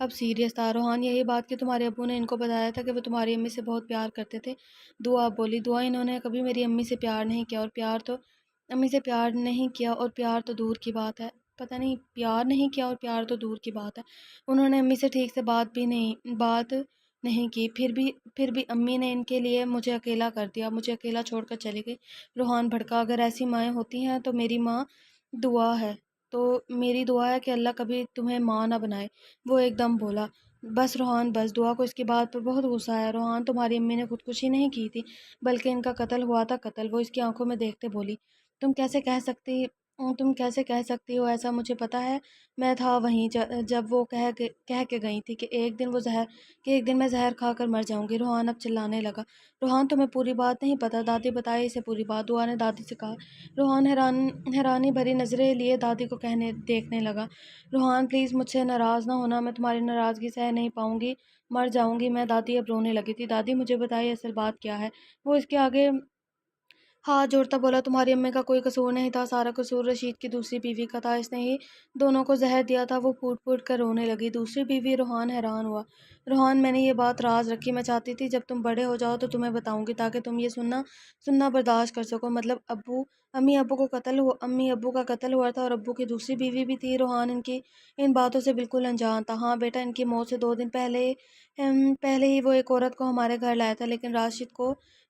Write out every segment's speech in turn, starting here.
اب سیریس تھا۔ روحان یہی بات کہ تمہارے ابو نے ان کو بتایا تھا کہ وہ تمہاری امی سے بہت پیار کرتے تھے۔ دعا اب بولی، دعا انہوں نے کبھی میری امی سے پیار نہیں کیا، اور پیار تو امی سے پیار نہیں کیا اور پیار تو دور کی بات ہے۔ پتہ نہیں، پیار نہیں کیا اور پیار تو دور کی بات ہے۔ انہوں نے امی سے ٹھیک سے بات نہیں کی، پھر بھی امی نے ان کے لیے مجھے اکیلا کر دیا، مجھے اکیلا چھوڑ کر چلی گئی۔ روحان بھڑکا، اگر ایسی مائیں ہوتی ہیں تو میری ماں دعا ہے، تو میری دعا ہے کہ اللہ کبھی تمہیں ماں نہ بنائے۔ وہ ایک دم بولا، بس روحان بس۔ دعا کو اس کی بات پر بہت غصہ آیا۔ روحان، تمہاری امی نے خودکشی نہیں کی تھی، بلکہ ان کا قتل ہوا تھا، قتل۔ وہ اس کی آنکھوں میں دیکھتے بولی، تم کیسے کہہ سکتی ہو ایسا؟ مجھے پتہ ہے، میں تھا وہیں جب وہ کہہ کے گئی تھی کہ ایک دن میں زہر کھا کر مر جاؤں گی۔ روحان اب چلانے لگا، روحان تمہیں پوری بات نہیں پتہ، دادی بتائے اسے پوری بات، دعا نے دادی سے کہا۔ روحان حیرانی بھری نظریں لیے دادی کو دیکھنے لگا۔ روحان پلیز مجھ سے ناراض نہ ہونا، میں تمہاری ناراضگی سہ نہیں پاؤں گی، مر جاؤں گی میں۔ دادی اب رونے لگی تھی۔ دادی مجھے بتائیے اصل بات کیا ہے؟ وہ اس کے آگے ہاتھ جوڑتا بولا، تمہاری امی کا کوئی قصور نہیں تھا، سارا قصور رشید کی دوسری بیوی کا تھا، اس نے ہی دونوں کو زہر دیا تھا۔ وہ پھوٹ پھوٹ کر رونے لگی۔ دوسری بیوی؟ روحان حیران ہوا۔ روحان، میں نے یہ بات راز رکھی، میں چاہتی تھی جب تم بڑے ہو جاؤ تو تمہیں بتاؤں گی تاکہ تم یہ سننا برداشت کر سکو۔ مطلب امی ابو کا قتل ہوا تھا اور ابو کی دوسری بیوی بھی تھی؟ روحان ان باتوں سے بالکل انجان تھا۔ ہاں بیٹا، ان کی موت سے 2 دن پہلے ہی وہ ایک عورت کو ہمارے گھر لایا تھا،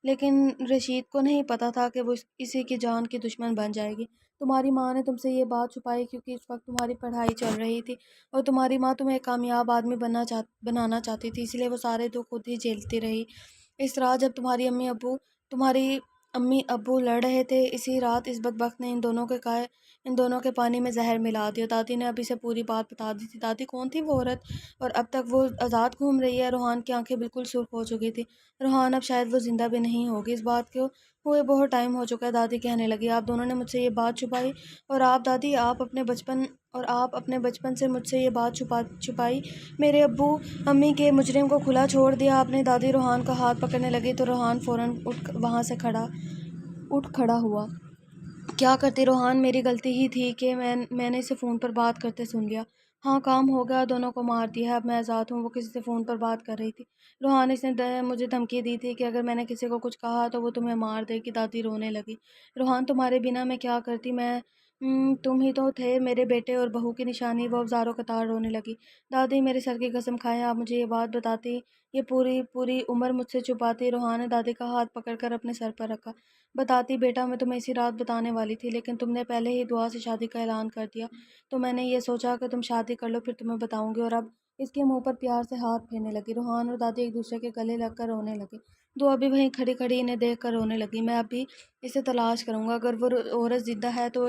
لیکن رشید کو نہیں پتا تھا کہ وہ اسی کی جان کی دشمن بن جائے گی۔ تمہاری ماں نے تم سے یہ بات چھپائی کیونکہ اس وقت تمہاری پڑھائی چل رہی تھی، اور تمہاری ماں تمہیں ایک کامیاب آدمی بنانا چاہتی تھی، اس لیے وہ سارے دکھ خود ہی جھیلتی رہی۔ اس رات جب تمہاری امی ابو لڑ رہے تھے، اسی رات اس بدبخت نے ان دونوں کے پانی میں زہر ملا دیا۔ دادی نے اب اسے پوری بات بتا دی تھی۔ دادی، کون تھی وہ عورت، اور اب تک وہ آزاد گھوم رہی ہے؟ روحان کی آنکھیں بالکل سرخ ہو چکی تھی۔ روحان، اب شاید وہ زندہ بھی نہیں ہوگی، اس بات کو ہوئے بہت ٹائم ہو چکا ہے۔ دادی کہنے لگی، آپ دونوں نے مجھ سے یہ بات چھپائی، اور آپ اپنے بچپن سے مجھ سے یہ بات چھپائی۔ میرے ابو امی کے مجرم کو کھلا چھوڑ دیا آپ نے۔ دادی روحان کا ہاتھ پکڑنے لگی تو روحان فوراً وہاں سے اٹھ کھڑا ہوا۔ کیا کرتی روحان، میری غلطی ہی تھی کہ میں نے اسے فون پر بات کرتے سن لیا۔ ہاں، کام ہو گیا، دونوں کو مار دیا ہے، اب میں آزاد ہوں۔ وہ کسی سے فون پر بات کر رہی تھی۔ روحان، اس نے مجھے دھمکی دی تھی کہ اگر میں نے کسی کو کچھ کہا تو وہ تمہیں مار دے گی۔ دادی رونے لگی۔ روحان، تمہارے بنا میں کیا کرتی؟ تم ہی تو تھے میرے بیٹے اور بہو کی نشانی۔ وہ اب زاروں قطار رونے لگی۔ دادی، میرے سر کی قسم کھائیں، آپ مجھے یہ بات بتاتی، یہ پوری عمر مجھ سے چھپاتی۔ روحان نے دادی کا ہاتھ پکڑ کر اپنے سر پر رکھا۔ بتاتی بیٹا، میں تمہیں اسی رات بتانے والی تھی، لیکن تم نے پہلے ہی دعا سے شادی کا اعلان کر دیا، تو میں نے یہ سوچا کہ تم شادی کر لو، پھر تمہیں بتاؤں گی۔ اور اب اس کے منہ پر پیار سے ہاتھ پھیرنے لگی۔ روحان اور دادی ایک دوسرے کے گلے لگ کر رونے لگے۔ دعا بھی وہیں کھڑی کھڑی انہیں دیکھ کر رونے لگی۔ میں اب بھی اسے تلاش کروں گا، اگر وہ عورت زندہ ہے تو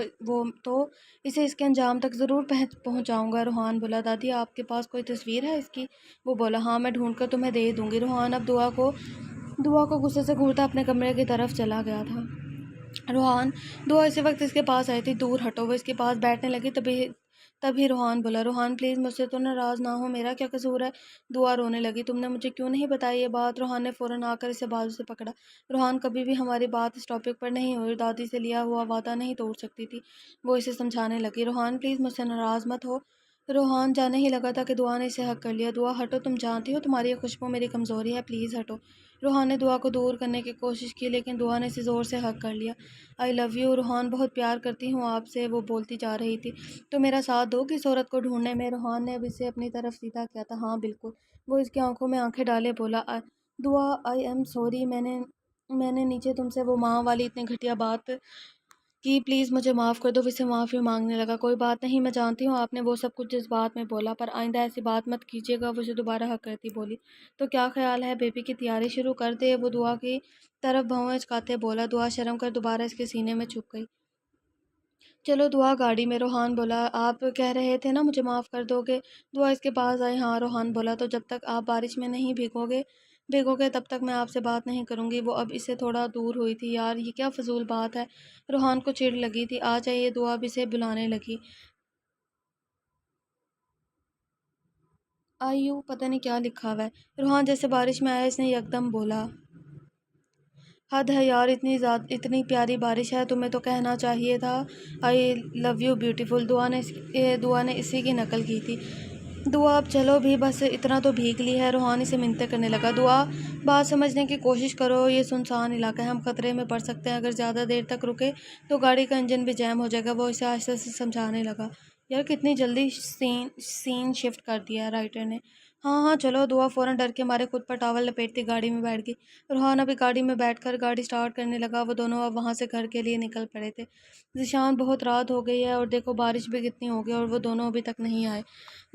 اسے اس کے انجام تک ضرور پہنچاؤں گا۔ روحان بولا، دادی آپ کے پاس کوئی تصویر ہے اس کی؟ وہ بولا، ہاں، میں ڈھونڈ کر تمہیں دے دوں گی۔ روحان اب دعا کو غصے سے گھورتا اپنے کمرے کی طرف چلا گیا تھا۔ دعا اسی وقت اس کے پاس آئی تھی۔ دور ہٹو۔ وہ اس کے پاس بیٹھنے لگی، تبھی روحان بولا، روحان پلیز مجھ سے تو ناراض نہ ہو، میرا کیا قصور ہے؟ دعا رونے لگی، تم نے مجھے کیوں نہیں بتائی یہ بات؟ روحان نے فوراً آ کر اسے بازو سے پکڑا۔ روحان، کبھی بھی ہماری بات اس ٹاپک پر نہیں ہوئی، دادی سے لیا ہوا وعدہ نہیں توڑ سکتی تھی۔ وہ اسے سمجھانے لگی، روحان پلیز مجھ سے ناراض مت ہو۔ روحان جانے ہی لگا تھا کہ دعا نے اسے حق کر لیا۔ دعا ہٹو، تم جانتی ہو تمہاری یہ خوشبو میری کمزوری ہے، پلیز ہٹو۔ روحان نے دعا کو دور کرنے کی کوشش کی، لیکن دعا نے اسے زور سے حق کر لیا۔ آئی لو یو روحان، بہت پیار کرتی ہوں آپ سے، وہ بولتی جا رہی تھی۔ تو میرا ساتھ دو گی اس عورت کو ڈھونڈنے میں؟ روحان نے اب اسے اپنی طرف سیدھا کیا تھا۔ ہاں بالکل۔ وہ اس کی آنکھوں میں آنکھیں ڈالے بولا، دعا آئی ایم سوری، میں نے نیچے تم سے وہ ماں والی اتنی گھٹیا بات کی، پلیز مجھے معاف کر دو۔ وہ اسے معافی مانگنے لگا۔ کوئی بات نہیں، میں جانتی ہوں آپ نے وہ سب کچھ جذبات میں بولا، پر آئندہ ایسی بات مت کیجیے گا۔ وہ اسے دوبارہ حق کرتی بولی، تو کیا خیال ہے بیبی کی تیاری شروع کر دے؟ وہ دعا کی طرف بھویں اچکاتے بولا۔ دعا شرم کر دوبارہ اس کے سینے میں چھپ گئی۔ چلو دعا گاڑی میں۔ روحان بولا، آپ کہہ رہے تھے نا مجھے معاف کر دو گے؟ دعا اس کے پاس آئی۔ ہاں روحان بولا، تو جب تک آپ بارش میں نہیں بھیگو گے تب تک میں آپ سے بات نہیں کروں گی۔ وہ اب اس سے تھوڑا دور ہوئی تھی۔ یار یہ کیا فضول بات ہے، روحان کو چڑ لگی تھی۔ آ جائیے، دعا اب اسے بلانے لگی۔ آئی یو پتہ نہیں کیا لکھا ہوا ہے۔ روحان جیسے بارش میں آیا، اس نے یکدم بولا، حد ہے یار، اتنی پیاری بارش ہے، تمہیں تو کہنا چاہیے تھا آئی لو یو بیوٹیفل۔ دعا نے اسی کی نقل کی تھی۔ دعا اب چلو بھی، بس اتنا تو بھیگ لی ہے۔ روحان اسے منتیں کرنے لگا۔ دعا بات سمجھنے کی کوشش کرو، یہ سنسان علاقہ ہے، ہم خطرے میں پڑ سکتے ہیں، اگر زیادہ دیر تک رکے تو گاڑی کا انجن بھی جیم ہو جائے گا۔ وہ اسے آہستہ سے سمجھانے لگا۔ یار کتنی جلدی سین شفٹ کر دیا ہے رائٹر نے۔ ہاں ہاں چلو۔ دعا فوراً ڈر کے مارے خود پر ٹاول لپیٹتی گاڑی میں بیٹھ گئی۔ روحان ابھی گاڑی میں بیٹھ کر گاڑی سٹارٹ کرنے لگا۔ وہ دونوں اب وہاں سے گھر کے لیے نکل پڑے تھے۔ ذیشان بہت رات ہو گئی ہے اور دیکھو بارش بھی کتنی ہو گئی اور وہ دونوں ابھی تک نہیں آئے۔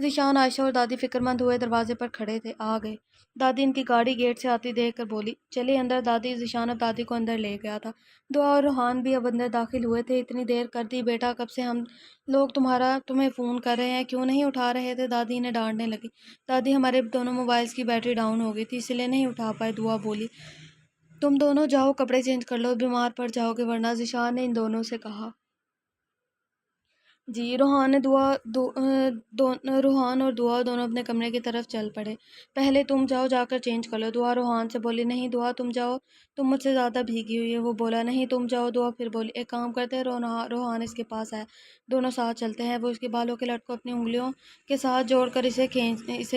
ذیشان، عائشہ اور دادی فکر مند ہوئے دروازے پر کھڑے تھے۔ آ گئے۔ دادی ان کی گاڑی گیٹ سے آتی دیکھ کر بولی، چلیے اندر دادی۔ ذیشان اب دادی کو اندر لے گیا تھا۔ دعا اور روحان بھی اب اندر داخل ہوئے تھے۔ اتنی دیر کر دی بیٹا، کب سے ہم لوگ تمہیں فون کر رہے ہیں، کیوں نہیں اٹھا رہے تھے؟ دادی انہیں ڈانٹنے لگی۔ دادی ہمارے دونوں موبائلز کی بیٹری ڈاؤن ہو گئی تھی، اس لیے نہیں اٹھا پائے۔ دعا بولی، تم دونوں جاؤ کپڑے چینج کر لو، بیمار پڑ جاؤ گے ورنہ، ذیشان نے ان دونوں سے کہا۔ جی۔ روحان اور دعا دونوں اپنے کمرے کی طرف چل پڑے۔ پہلے تم جاؤ، جا کر چینج کر لو۔ دعا روحان سے بولی، نہیں دعا تم جاؤ، تم مجھ سے زیادہ بھیگی ہوئی ہے۔ وہ بولا، نہیں تم جاؤ۔ دعا پھر بولی، ایک کام کرتے ہیں۔ روحان اس کے پاس آیا۔ دونوں ساتھ چلتے ہیں۔ وہ اس کے بالوں کے لٹ کو اپنی انگلیوں کے ساتھ جوڑ کر اسے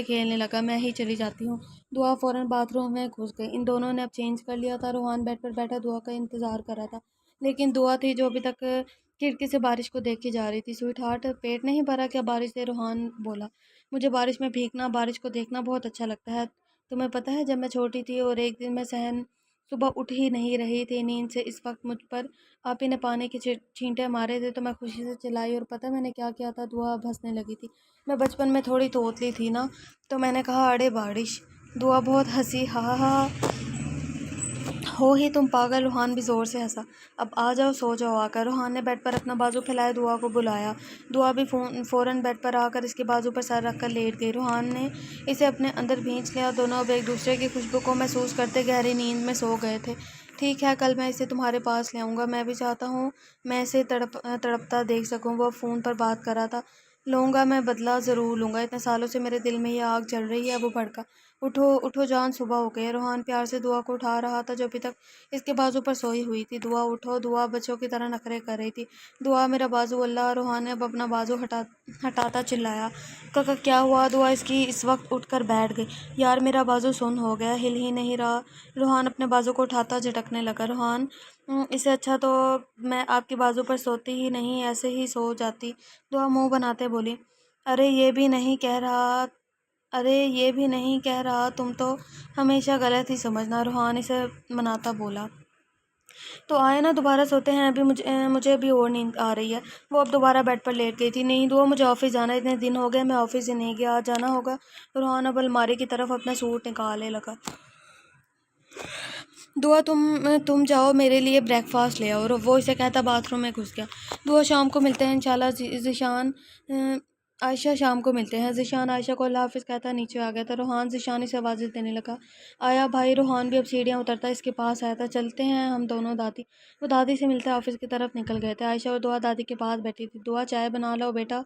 کھیلنے لگا۔ میں ہی چلی جاتی ہوں۔ دعا فوراً باتھ روم میں گھس گئی۔ ان دونوں نے اب چینج کر لیا تھا۔ روحان بیڈ پر بیٹھا دعا کا انتظار کر رہا تھا، لیکن دعا تھی جو ابھی تک کھڑکی سے بارش کو دیکھی جا رہی تھی۔ سویٹ ہارٹ، پیٹ نہیں بھرا کیا بارش سے؟ روحان بولا، مجھے بارش میں بھیگنا، بارش کو دیکھنا بہت اچھا لگتا ہے۔ تمہیں پتہ ہے جب میں چھوٹی تھی اور ایک دن میں صبح اٹھ ہی نہیں رہی تھی نیند سے، اس وقت مجھ پر آپ ہی نے پانی کے چھینٹے مارے تھے تو میں خوشی سے چلائی، اور پتہ میں نے کیا کیا تھا؟ دعا اب ہنسنے لگی تھی۔ میں بچپن میں تھوڑی توتلی تھی نا، تو میں نے کہا اڑے بارش۔ دعا بہت ہنسی۔ ہا ہا ہو ہی تم پاگل۔ روحان بھی زور سے ہنسا۔ اب آ جاؤ سو جاؤ آ کر۔ روحان نے بیڈ پر اپنا بازو پھیلایا، دعا کو بلایا۔ دعا بھی فوراً بیڈ پر آ کر اس کے بازو پر سر رکھ کر لیٹ گئی۔ روحان نے اسے اپنے اندر بھینچ لیا۔ دونوں اب ایک دوسرے کی خوشبو کو محسوس کرتے گہری نیند میں سو گئے تھے۔ ٹھیک ہے، کل میں اسے تمہارے پاس لے آؤں گا۔ میں بھی چاہتا ہوں میں اسے تڑپتا دیکھ سکوں۔ وہ فون پر بات کر رہا تھا۔ لوں گا، میں بدلہ ضرور لوں گا، اتنے سالوں سے میرے دل میں یہ آگ جل رہی ہے۔ وہ بھڑکا، اٹھو اٹھو جان، صبح ہو گئی ہے۔ روحان پیار سے دعا کو اٹھا رہا تھا جو ابھی تک اس کے بازو پر سوئی ہوئی تھی۔ دعا اٹھو۔ دعا بچوں کی طرح نخرے کر رہی تھی۔ دعا میرا بازو اللہ۔ روحان نے اب اپنا بازو ہٹاتا چلایا، کیا ہوا؟ دعا اس وقت اٹھ کر بیٹھ گئی۔ یار میرا بازو سن ہو گیا، ہل ہی نہیں رہا۔ روحان اپنے بازو کو اٹھاتا جھٹکنے لگا۔ روحان، اس سے اچھا تو میں آپ کے بازو پر سوتی ہی نہیں، ایسے ہی سو جاتی۔ دعا منہ بناتے بولی، ارے یہ بھی نہیں کہہ رہا، تم تو ہمیشہ غلط ہی سمجھنا۔ روحان اسے مناتا بولا، تو آئے نا دوبارہ سوتے ہیں، ابھی مجھے بھی اور نیند آ رہی ہے۔ وہ اب دوبارہ بیڈ پر لیٹ گئی تھی۔ نہیں دعا، مجھے آفس جانا ہے، اتنے دن ہو گئے میں آفس ہی نہیں گیا، آج جانا ہوگا۔ روحان اب الماری کی طرف اپنا سوٹ نکالنے لگا۔ دعا تم جاؤ میرے لیے بریک فاسٹ لے آؤ۔ وہ اسے کہتا باتھ روم میں گھس گیا۔ دعا، شام کو ملتے ہیں انشاءاللہ ذیشان، عائشہ شام کو ملتے ہیں۔ ذیشان عائشہ کو اللہ حافظ کہتا نیچے آ گیا تھا۔ روحان ذیشان سے آوازیں دینے لگا، آیا بھائی؟ روحان بھی اب سیڑھیاں اترتا اس کے پاس آیا تھا۔ چلتے ہیں ہم دونوں دادی۔ وہ دادی سے ملتے آفس کی طرف نکل گئے تھے۔ عائشہ اور دعا دادی کے پاس بیٹھی تھی۔ دعا چائے بنا لو بیٹا،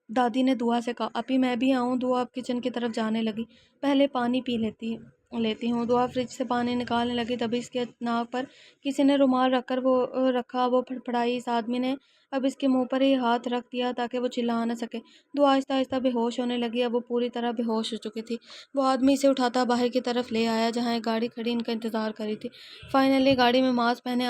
دادی نے دعا سے کہا۔ ابھی میں بھی آؤں؟ دعا اب کچن کی طرف جانے لگی۔ پہلے پانی پی لیتی ہوں۔ دعا فریج سے پانی نکالنے لگی، تبھی اس کے ناک پر کسی نے رومال رکھا۔ وہ پھڑپھڑائی۔ اس آدمی نے اب اس کے منہ پر ہی ہاتھ رکھ دیا تاکہ وہ چلا نہ سکے۔ دعا آہستہ آہستہ بے ہوش ہونے لگی۔ اب وہ پوری طرح بے ہوش ہو چکی تھی۔ وہ آدمی اسے اٹھاتا باہر کی طرف لے آیا جہاں ایک گاڑی کھڑی ان کا انتظار کر رہی تھی۔ فائنلی گاڑی میں ماسک پہنے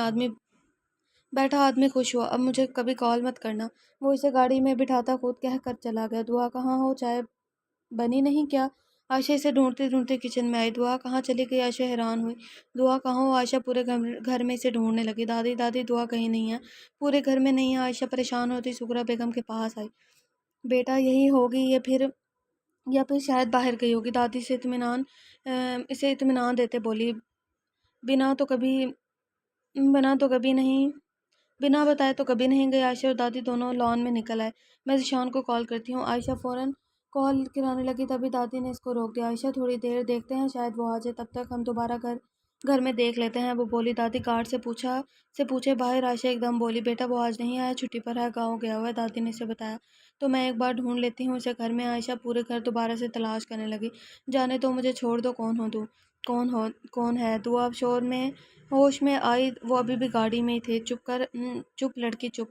بیٹھا آدمی خوش ہوا۔ اب مجھے کبھی کال مت کرنا۔ وہ اسے گاڑی میں بٹھاتا خود کہہ کر چلا گیا۔ دعا، کہاں ہو؟ چائے بنی نہیں کیا؟ عائشہ اسے ڈھونڈتی ڈھونڈتی کچن میں آئی۔ دعا کہاں چلی گئی؟ عائشہ حیران ہوئی۔ دعا کہاں ہو؟ عائشہ پورے گھر میں اسے ڈھونڈنے لگی۔ دادی دعا کہیں نہیں ہے، پورے گھر میں نہیں ہے۔ عائشہ پریشان ہوتی سغرا بیگم کے پاس آئی۔ بیٹا یہی ہوگی یا پھر شاید باہر گئی ہوگی۔ دادی اسے اطمینان دیتے بولی، بنا بتائے تو کبھی نہیں گئی۔ عائشہ اور دادی دونوں لان میں نکل آئے۔ میں ذیشان کو کال کرتی ہوں۔ عائشہ فوراً کال گرانے لگی، تبھی دادی نے اس کو روک دیا۔ عائشہ تھوڑی دیر دیکھتے ہیں، شاید وہ آ جائے، تب تک ہم دوبارہ گھر میں دیکھ لیتے ہیں۔ وہ بولی، دادی گارڈ سے پوچھے باہر؟ عائشہ ایک دم بولی، بیٹا وہ آج نہیں آیا، چھٹی پر ہے، گاؤں گیا ہوا ہے، دادی نے اسے بتایا۔ تو میں ایک بار ڈھونڈ لیتی ہوں اسے گھر میں۔ عائشہ پورے گھر دوبارہ سے تلاش کرنے لگی۔ جانے دو مجھے، چھوڑ دو، کون ہے؟ دعا اب ہوش میں آئی۔ وہ ابھی بھی گاڑی میں ہی تھے۔ چپ لڑکی چپ،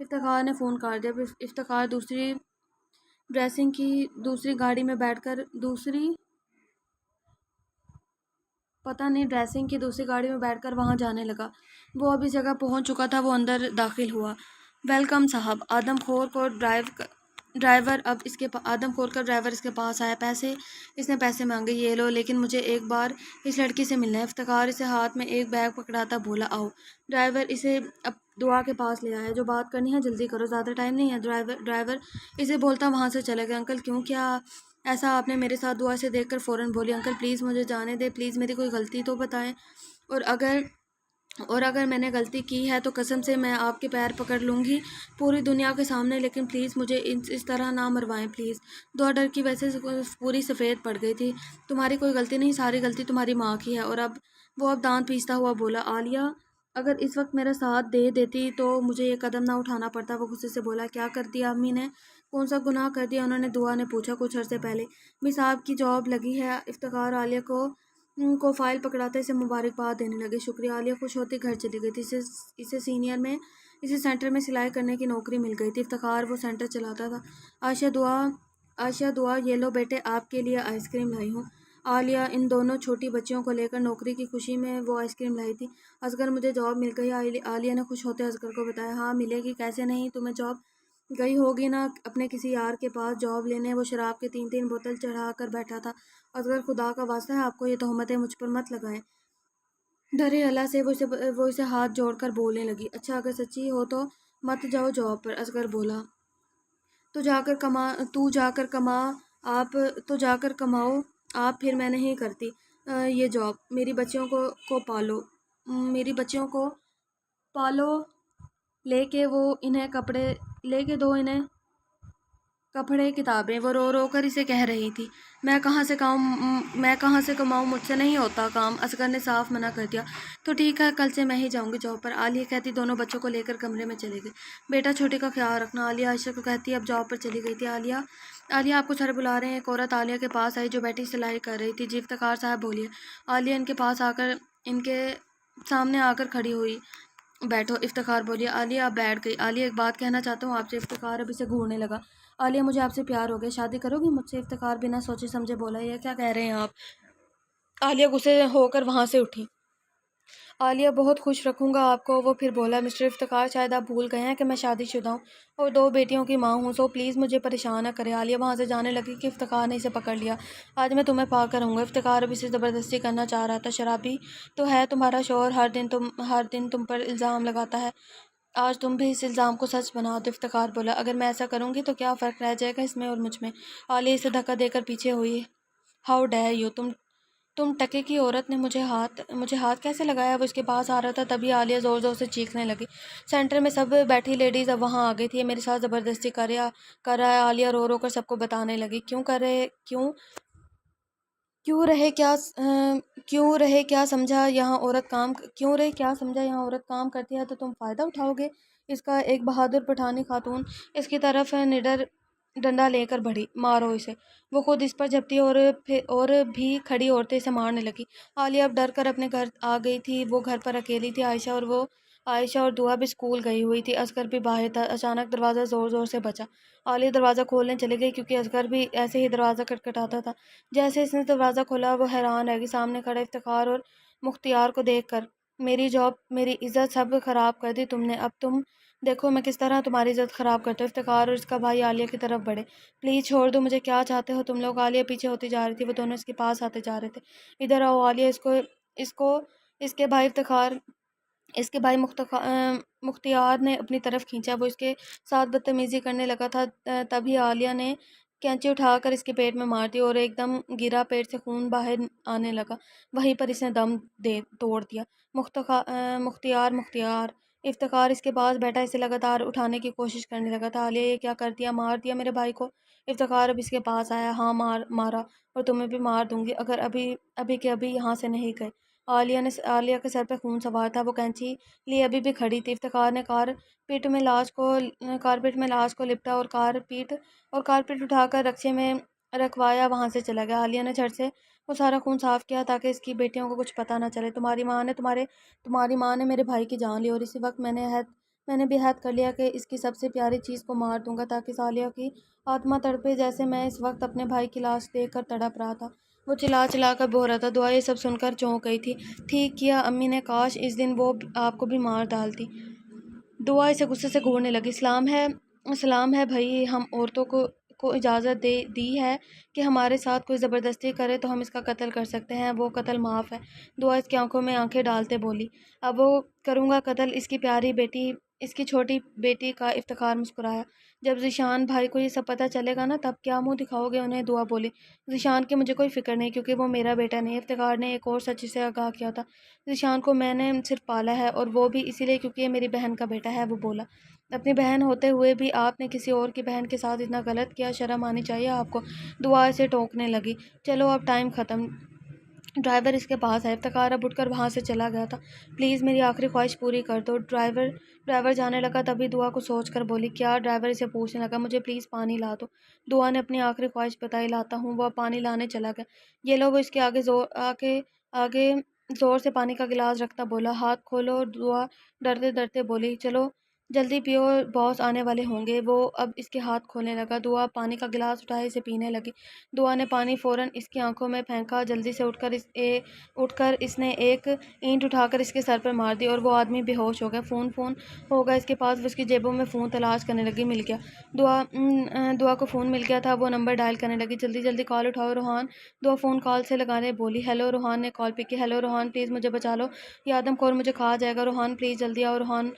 افتخار نے فون کاٹ دیا۔ پھر افتخار ڈریسنگ کی دوسری گاڑی میں بیٹھ کر پتہ نہیں ڈریسنگ کی دوسری گاڑی میں بیٹھ کر وہاں جانے لگا۔ وہ اب اس جگہ پہنچ چکا تھا۔ وہ اندر داخل ہوا۔ ویلکم صاحب۔ آدم خور کا ڈرائیور اس کے پاس آیا۔ اس نے پیسے مانگے۔ یہ لو، لیکن مجھے ایک بار اس لڑکی سے ملنا ہے۔ افتخار اسے ہاتھ میں ایک بیگ پکڑاتا بولا، آؤ۔ ڈرائیور اسے اب دعا کے پاس لے آیا۔ جو بات کرنی ہے جلدی کرو، زیادہ ٹائم نہیں ہے۔ ڈرائیور اسے بولتا وہاں سے چلا گیا۔ انکل کیوں، کیا ایسا آپ نے میرے ساتھ؟ دعا سے دیکھ کر فوراً بولی، انکل پلیز مجھے جانے دیں، پلیز میری کوئی غلطی تو بتائیں، اور اگر میں نے غلطی کی ہے تو قسم سے میں آپ کے پیر پکڑ لوں گی پوری دنیا کے سامنے، لیکن پلیز مجھے اس طرح نہ مروائیں پلیز۔ دعا ڈر کی وجہ سے پوری سفید پڑ گئی تھی۔ تمہاری کوئی غلطی نہیں، ساری غلطی تمہاری ماں کی ہے۔ اور وہ دانت پیستا ہوا بولا، عالیہ اگر اس وقت میرا ساتھ دے دیتی تو مجھے یہ قدم نہ اٹھانا پڑتا۔ وہ غصے سے بولا، کیا کر دیا امی نے؟ کون سا گناہ کر دیا انہوں نے؟ دعا نے پوچھا۔ کچھ عرصے پہلے مس آپ کی جاب لگی ہے۔ افتخار عالیہ کو فائل پکڑاتے اسے مبارکباد دینے لگے۔ شکریہ۔ عالیہ خوش ہوتی گھر چلی گئی تھی۔ اسے سینٹر میں سلائی کرنے کی نوکری مل گئی تھی۔ افتخار وہ سینٹر چلاتا تھا۔ عائشہ دعا، یہ لو بیٹے، آپ کے لیے آئس کریم لائی ہوں۔ عالیہ ان دونوں چھوٹی بچیوں کو لے کر نوکری کی خوشی میں وہ آئس کریم لائی تھی۔ اصغر مجھے جاب مل گئی، عالیہ نے خوش ہوتے اصغر کو بتایا۔ ہاں ملے گی، کیسے نہیں، تمہیں جاب گئی ہوگی نا اپنے کسی یار کے پاس جاب لینے۔ وہ شراب کے 3 بوتل چڑھا کر بیٹھا تھا۔ اصغر خدا کا واسطہ ہے آپ کو یہ تہمتیں مجھ پر مت لگائیں۔ ڈرے اللہ سے وہ اسے ہاتھ جوڑ کر بولنے لگی، اچھا اگر سچی ہو تو مت جاؤ جاب پر۔ اصغر بولا، تو جا کر کماؤ آپ، پھر میں نہیں کرتی یہ جاب۔ میری بچیوں کو پالو، لے کے دو انہیں کپڑے کتابیں۔ وہ رو رو کر اسے کہہ رہی تھی، میں کہاں سے کماؤں، مجھ سے نہیں ہوتا کام۔ اصغر نے صاف منع کر دیا، تو ٹھیک ہے کل سے میں ہی جاؤں گی جاب پر۔ عالیہ کہتی دونوں بچوں کو لے کر کمرے میں چلے گئے۔ بیٹا چھوٹی کا خیال رکھنا۔ عالیہ عائشہ کو کہتی اب جاب پر چلی گئی تھی۔ عالیہ آپ کو سر بلا رہے ہیں۔ ایک عورت عالیہ کے پاس آئی جو بیٹھی سلائی کر رہی تھی۔ جی افتخار صاحب بولیے۔ عالیہ ان کے سامنے آ کر کھڑی ہوئی۔ بیٹھو افتخار بولی۔ عالیہ اب بیٹھ گئی۔ عالیہ ایک بات کہنا چاہتا ہوں آپ سے۔ افتخار اب اسے گھورنے لگا۔ عالیہ مجھے آپ سے پیار ہو گیا، شادی کرو گی مجھ سے؟ افتخار بنا سوچے سمجھے بولا، یہ کیا کہہ رہے ہیں آپ؟ عالیہ غصے ہو کر وہاں سے اٹھی۔ عالیہ بہت خوش رکھوں گا آپ کو۔ وہ پھر بولا، مسٹر افتخار شاید آپ بھول گئے ہیں کہ میں شادی شدہ ہوں اور 2 بیٹیوں کی ماں ہوں، سو پلیز مجھے پریشان نہ کریں۔ عالیہ وہاں سے جانے لگی کہ افتخار نے اسے پکڑ لیا۔ آج میں تمہیں پا کر رہوں گا۔ افتخار اب اسے زبردستی کرنا چاہ رہا تھا۔ شرابی تو ہے تمہارا شوہر، ہر دن تم پر الزام لگاتا ہے، آج تم بھی اس الزام کو سچ بنا دو۔ افتخار بولا، اگر میں ایسا کروں گی تو کیا فرق رہ جائے گا اس میں اور مجھ میں؟ عالیہ اسے دھکا دے کر پیچھے ہوئی۔ ہاؤ ڈیئر یو، تم ٹکے کی عورت نے مجھے ہاتھ کیسے لگایا؟ وہ اس کے پاس آ رہا تھا تبھی عالیہ زور زور سے چیخنے لگی۔ سینٹر میں سب بیٹھی لیڈیز اب وہاں آ گئی تھی۔ یہ میرے ساتھ زبردستی کر رہا ہے، عالیہ رو رو کر سب کو بتانے لگی۔ کیوں رہے کیا سمجھا یہاں عورت کام کرتی ہے تو تم فائدہ اٹھاؤ گے؟ اس کا ایک بہادر پٹھانی خاتون اس کی طرف نڈر ڈنڈا لے کر بڑھی، مارو اسے۔ وہ خود اس پر جھپٹی اور بھی کھڑی عورتیں اسے مارنے لگی۔ عالیہ اب ڈر کر اپنے گھر آ گئی تھی۔ وہ گھر پر اکیلی تھی۔ عائشہ اور دعا بھی اسکول گئی ہوئی تھی۔ اصغر بھی باہر تھا۔ اچانک دروازہ زور زور سے بجا۔ عالیہ دروازہ کھولنے چلی گئی کیونکہ اصغر بھی ایسے ہی دروازہ کھٹکھٹاتا تھا۔ جیسے اس نے دروازہ کھولا وہ حیران رہ گئی سامنے کھڑے افتخار اور مختیار کو دیکھ کر۔ میری جاب، میری عزت سب خراب کر دی تم نے، اب تم دیکھو میں کس طرح تمہاری عزت خراب کرتا ہوں۔ افتخار اور اس کا بھائی عالیہ کی طرف بڑھے۔ پلیز چھوڑ دو مجھے، کیا چاہتے ہو تم لوگ؟ عالیہ پیچھے ہوتی جا رہی تھی۔ وہ دونوں اس کے پاس آتے جا رہے تھے۔ ادھر آؤ عالیہ، اس کے بھائی مختیار نے اپنی طرف کھینچا۔ وہ اس کے ساتھ بدتمیزی کرنے لگا تھا تبھی عالیہ نے کینچی اٹھا کر اس کے پیٹ میں مار دی اور ایک دم گرا، پیٹ سے خون باہر آنے لگا۔ وہیں پر اس نے دم توڑ دیا۔ مختیار افتخار اس کے پاس بیٹھا، اسے لگاتار اٹھانے کی کوشش کرنے لگا تھا۔ عالیہ یہ کیا کر دیا؟ مار دیا میرے بھائی کو؟ افتخار اب اس کے پاس آیا۔ ہاں مارا، اور تمہیں بھی مار دوں گی اگر ابھی کے ابھی یہاں سے نہیں گئے۔ عالیہ کے سر پہ خون سوار تھا۔ وہ کینچی لیے ابھی بھی کھڑی تھی۔ افتخار نے کارپیٹ میں لاش کو لپٹا اور کارپیٹ اٹھا کر رکشے میں رکھوایا، وہاں سے چلا گیا۔ عالیہ نے جھٹ سے وہ سارا خون صاف کیا تاکہ اس کی بیٹیوں کو کچھ پتہ نہ چلے۔ تمہاری ماں نے میرے بھائی کی جان لی اور اسی وقت میں نے میں نے بھی عہد کر لیا کہ اس کی سب سے پیاری چیز کو مار دوں گا تاکہ سالیہ کی آتما تڑپے جیسے میں اس وقت اپنے بھائی کی لاش دیکھ کر تڑپ رہا تھا۔ وہ چلا چلا کر بول رہا تھا۔ دعا یہ سب سن کر چونک گئی تھی۔ ٹھیک کیا امی نے، کاش اس دن وہ آپ کو بھی مار ڈالتی۔ دعا اسے غصے سے گھورنے لگی۔ سلام ہے بھائی، ہم عورتوں کو اجازت دی ہے کہ ہمارے ساتھ کوئی زبردستی کرے تو ہم اس کا قتل کر سکتے ہیں، وہ قتل معاف ہے۔ دعا اس کی آنکھوں میں آنکھیں ڈالتے بولی۔ اب وہ کروں گا قتل، اس کی پیاری بیٹی، اس کی چھوٹی بیٹی کا افتخار مسکرایا۔ جب ذیشان بھائی کو یہ سب پتہ چلے گا نا تب کیا منہ دکھاؤ گے انہیں؟ دعا بولی۔ ذیشان کی مجھے کوئی فکر نہیں کیونکہ وہ میرا بیٹا نہیں۔ افتخار نے ایک اور سچ سے آگاہ کیا تھا۔ ذیشان کو میں نے صرف پالا ہے اور وہ بھی اسی لیے کیونکہ یہ میری بہن کا بیٹا ہے، وہ بولا۔ اپنی بہن ہوتے ہوئے بھی آپ نے کسی اور کی بہن کے ساتھ اتنا غلط کیا، شرم آنی چاہیے آپ کو۔ دعا اسے ٹوکنے لگی۔ چلو اب ٹائم ختم۔ ڈرائیور اس کے پاس ہے۔ افتخار اب اٹھ کر وہاں سے چلا گیا تھا۔ پلیز میری آخری خواہش پوری کر دو۔ ڈرائیور جانے لگا تبھی دعا کو سوچ کر بولی۔ کیا؟ ڈرائیور اسے پوچھنے لگا۔ مجھے پلیز پانی لا دو۔ دعا نے اپنی آخری خواہش بتائی۔ لاتا ہوں۔ وہ اب پانی لانے چلا گیا۔ یہ لو۔ وہ اس کے آگے زور سے پانی کا گلاس رکھتا بولا۔ ہاتھ کھولو۔ دعا ڈرتے ڈرتے بولی۔ چلو جلدی پیو، باس آنے والے ہوں گے۔ وہ اب اس کے ہاتھ کھولنے لگا۔ دعا پانی کا گلاس اٹھائے اسے پینے لگی۔ دعا نے پانی فوراً اس کی آنکھوں میں پھینکا۔ جلدی سے اٹھ کر اس نے ایک اینٹ اٹھا کر اس کے سر پر مار دی اور وہ آدمی بے ہوش ہو گیا۔ فون ہوگا اس کے پاس۔ وہ اس کی جیبوں میں فون تلاش کرنے لگی۔ مل گیا۔ دعا کو فون مل گیا تھا۔ وہ نمبر ڈائل کرنے لگی۔ جلدی جلدی کال اٹھاؤ روحان۔ دعا فون کال سے لگانے بولی۔ ہیلو۔ روحان نے کال پک کی۔ ہیلو روحان، پلیز مجھے بچا لو، یہ آدم خور مجھے کھا جائے گا۔ روحان پلیز جلدی آؤ۔ روحان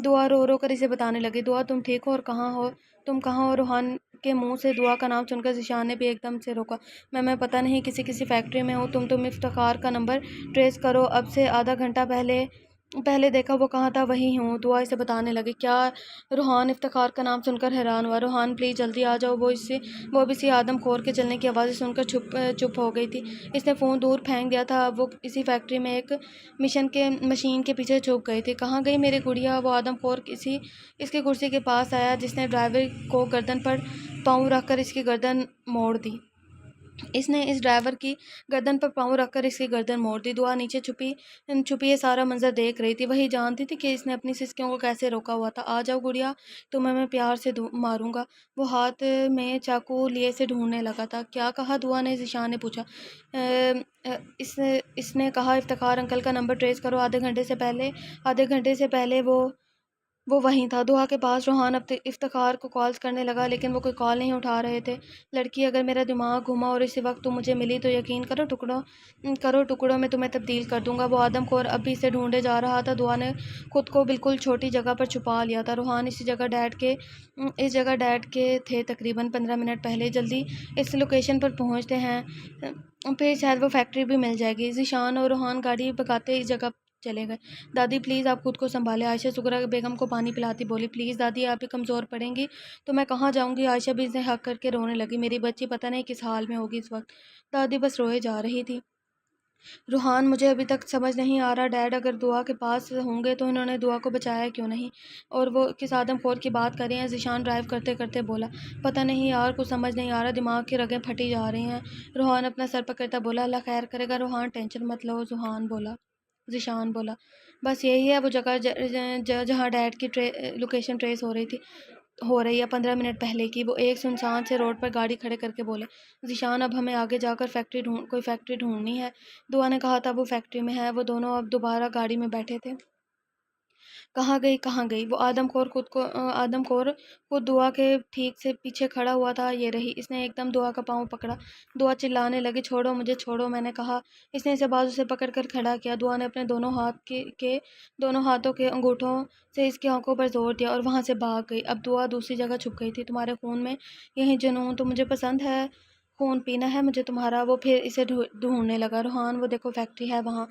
دعا رو رو کر اسے بتانے لگی۔ دعا تم ٹھیک ہو؟ اور کہاں ہو تم؟ کہاں ہو؟ روحان کے منہ سے دعا کا نام سن کر ذیشان نے بھی ایک دم سے روکا۔ میں پتہ نہیں کسی فیکٹری میں ہوں۔ تم افتخار کا نمبر ٹریس کرو۔ اب سے آدھا گھنٹہ پہلے دیکھا وہ کہاں تھا، وہیں ہوں۔ دعا اسے بتانے لگی۔ کیا؟ روحان افتخار کا نام سن کر حیران ہوا۔ روحان پلیز جلدی آ جاؤ۔ وہ اب اسی آدم خور کے چلنے کی آوازیں سن کر چپ ہو گئی تھی۔ اس نے فون دور پھینک دیا تھا۔ اب وہ اسی فیکٹری میں ایک مشین کے پیچھے چھپ گئی تھی۔ کہاں گئی میری گڑیا؟ وہ آدم خور اس کی کرسی کے پاس آیا جس نے ڈرائیور کو گردن پر پاؤں رکھ کر اس کی گردن موڑ دی۔ دعا نیچے چھپی یہ سارا منظر دیکھ رہی تھی۔ وہی جانتی تھی کہ اس نے اپنی سسکیوں کو کیسے روکا ہوا تھا۔ آ جاؤ گڑیا، تمہیں میں پیار سے ماروں گا۔ وہ ہاتھ میں چاقو لیے اسے ڈھونڈنے لگا تھا۔ کیا کہا؟ دعا نے ذیشان نے پوچھا۔ اس نے کہا افتخار انکل کا نمبر ٹریس کرو۔ آدھے گھنٹے سے پہلے وہ وہیں تھا، دعا کے پاس۔ روحان افتخار کو کالز کرنے لگا لیکن وہ کوئی کال نہیں اٹھا رہے تھے۔ لڑکی، اگر میرا دماغ گھوما اور اسی وقت تم مجھے ملی تو یقین کرو ٹکڑوں میں تمہیں تبدیل کر دوں گا۔ وہ آدم خور اب بھی اسے ڈھونڈے جا رہا تھا۔ دعا نے خود کو بالکل چھوٹی جگہ پر چھپا لیا تھا۔ روحان اس جگہ ڈیٹ کے تھے تقریباً 15 منٹ پہلے۔ جلدی اس لوکیشن پر پہنچتے ہیں، پھر شاید وہ فیکٹری بھی مل جائے گی۔ ذیشان اور روحان گاڑی بھگاتے اس جگہ چلے گئے۔ دادی پلیز آپ خود کو سنبھالیں، عائشہ سغرا بیگم کو پانی پلاتی بولی۔ پلیز دادی، آپ بھی کمزور پڑیں گی تو میں کہاں جاؤں گی؟ عائشہ بھی اسے حق کر کے رونے لگی۔ میری بچی پتہ نہیں کس حال میں ہوگی اس وقت۔ دادی بس روئے جا رہی تھی۔ روحان مجھے ابھی تک سمجھ نہیں آ رہا ڈیڈ، اگر دعا کے پاس ہوں گے تو انہوں نے دعا کو بچایا کیوں نہیں؟ اور وہ کس آدم خور کی بات کر رہے ہیں؟ ذیشان ڈرائیو کرتے کرتے بولا۔ پتہ نہیں یار، کچھ سمجھ نہیں آ رہا، دماغ کی رگیں پھٹی جا رہی ہیں۔ روحان اپنا سر پکڑتا بولا۔ اللہ خیر کرے گا روحان، ٹینشن مت لو۔ ذیشان بولا۔ بس یہی ہے وہ جگہ جہاں ڈیڈ کی لوکیشن ٹریس ہو رہی ہے 15 منٹ پہلے کی۔ وہ ایک سنسان سے روڈ پر گاڑی کھڑے کر کے بولے۔ ذیشان، اب ہمیں آگے جا کر کوئی فیکٹری ڈھونڈنی ہے۔ دعا نے کہا تھا وہ فیکٹری میں ہے۔ وہ دونوں اب دوبارہ گاڑی میں بیٹھے تھے۔ کہاں گئی وہ آدم خور؟ خود دعا کے ٹھیک سے پیچھے کھڑا ہوا تھا۔ یہ رہی۔ اس نے ایک دم دعا کا پاؤں پکڑا۔ دعا چلانے لگی۔ چھوڑو مجھے، چھوڑو، میں نے کہا۔ اس نے اسے بازو سے پکڑ کر کھڑا کیا۔ دعا نے اپنے دونوں ہاتھوں کے انگوٹھوں سے اس کی آنکھوں پر زور دیا اور وہاں سے بھاگ گئی۔ اب دعا دوسری جگہ چھپ گئی تھی۔ تمہارے خون میں یہی جنون تو مجھے پسند ہے، خون پینا ہے مجھے تمہارا۔ وہ پھر اسے ڈھونڈنے لگا۔ روحان، وہ دیکھو فیکٹری ہے وہاں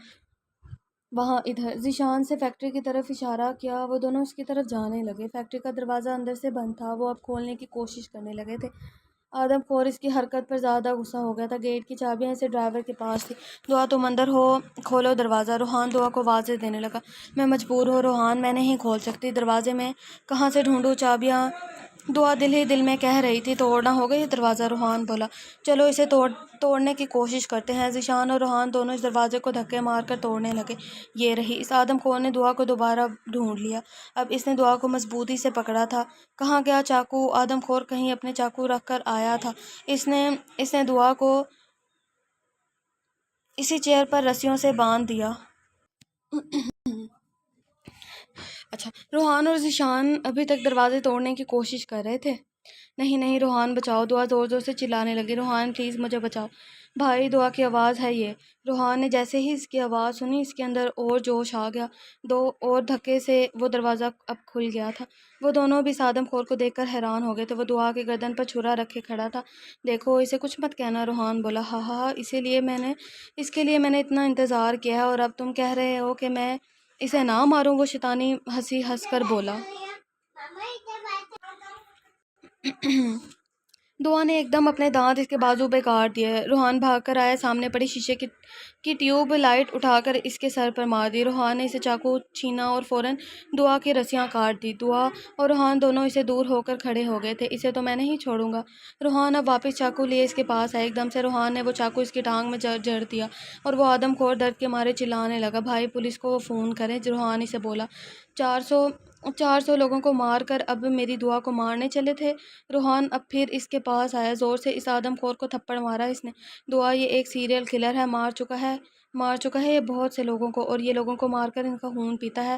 ادھر۔ ذیشان سے فیکٹری کی طرف اشارہ کیا۔ وہ دونوں اس کی طرف جانے لگے۔ فیکٹری کا دروازہ اندر سے بند تھا۔ وہ اب کھولنے کی کوشش کرنے لگے تھے۔ آدم خور اس کی حرکت پر زیادہ غصہ ہو گیا تھا۔ گیٹ کی چابیاں اسے ڈرائیور کے پاس تھی۔ دعا تم اندر ہو، کھولو دروازہ۔ روحان دعا کو آوازیں دینے لگا۔ میں مجبور ہوں روحان، میں نہیں کھول سکتی۔ دروازے میں کہاں سے ڈھونڈوں چابیاں؟ دعا دل ہی دل میں کہہ رہی تھی توڑنا ہوگا یہ دروازہ۔ روحان بولا چلو اسے توڑنے کی کوشش کرتے ہیں۔ ذیشان اور روحان دونوں اس دروازے کو دھکے مار کر توڑنے لگے۔ یہ رہی۔ اس آدم خور نے دعا کو دوبارہ ڈھونڈ لیا۔ اب اس نے دعا کو مضبوطی سے پکڑا تھا۔ کہاں گیا چاقو؟ آدم خور کہیں اپنے چاقو رکھ کر آیا تھا۔ اس نے دعا کو اسی چیئر پر رسیوں سے باندھ دیا۔ اچھا، روحان اور ذیشان ابھی تک دروازے توڑنے کی کوشش کر رہے تھے۔ نہیں نہیں روحان بچاؤ، دعا زور زور سے چلانے لگی۔ روحان پلیز مجھے بچاؤ بھائی، دعا کی آواز ہے یہ۔ روحان نے جیسے ہی اس کی آواز سنی اس کے اندر اور جوش آ گیا۔ دو اور دھکے سے وہ دروازہ اب کھل گیا تھا۔ وہ دونوں بھی اس آدم خور کو دیکھ کر حیران ہو گئے تھے۔ وہ دعا کی گردن پر چھرا رکھے کھڑا تھا۔ دیکھو اسے کچھ مت کہنا، روحان بولا۔ ہاں ہاں اس کے لیے میں نے اتنا انتظار کیا ہے اور اب تم کہہ رہے ہو کہ میں اسے نہ ماروں؟ وہ شیطانی ہنسی ہنس کر بولا۔ دعا نے ایک دم اپنے دانت اس کے بازو پہ کاٹ دیے۔ روحان بھاگ کر آیا، سامنے پڑی شیشے کی ٹیوب لائٹ اٹھا کر اس کے سر پر مار دی۔ روحان نے اسے چاقو چھینا اور فوراً دعا کی رسیاں کاٹ دی۔ دعا اور روحان دونوں اسے دور ہو کر کھڑے ہو گئے تھے۔ اسے تو میں نہیں چھوڑوں گا۔ روحان اب واپس چاقو لیے اس کے پاس آیا۔ ایک دم سے روحان نے وہ چاقو اس کی ٹانگ میں جڑ دیا اور وہ آدم خور درد کے مارے چلانے لگا۔ بھائی پولیس کو فون کریں، روحان اسے بولا۔ 400 لوگوں کو مار کر اب میری دعا کو مارنے چلے تھے؟ روحان اب پھر اس کے پاس آیا، زور سے اس آدم خور کو تھپڑ مارا اس نے۔ دعا یہ ایک سیریل کلر ہے، مار چکا ہے یہ بہت سے لوگوں کو، اور یہ لوگوں کو مار کر ان کا خون پیتا ہے،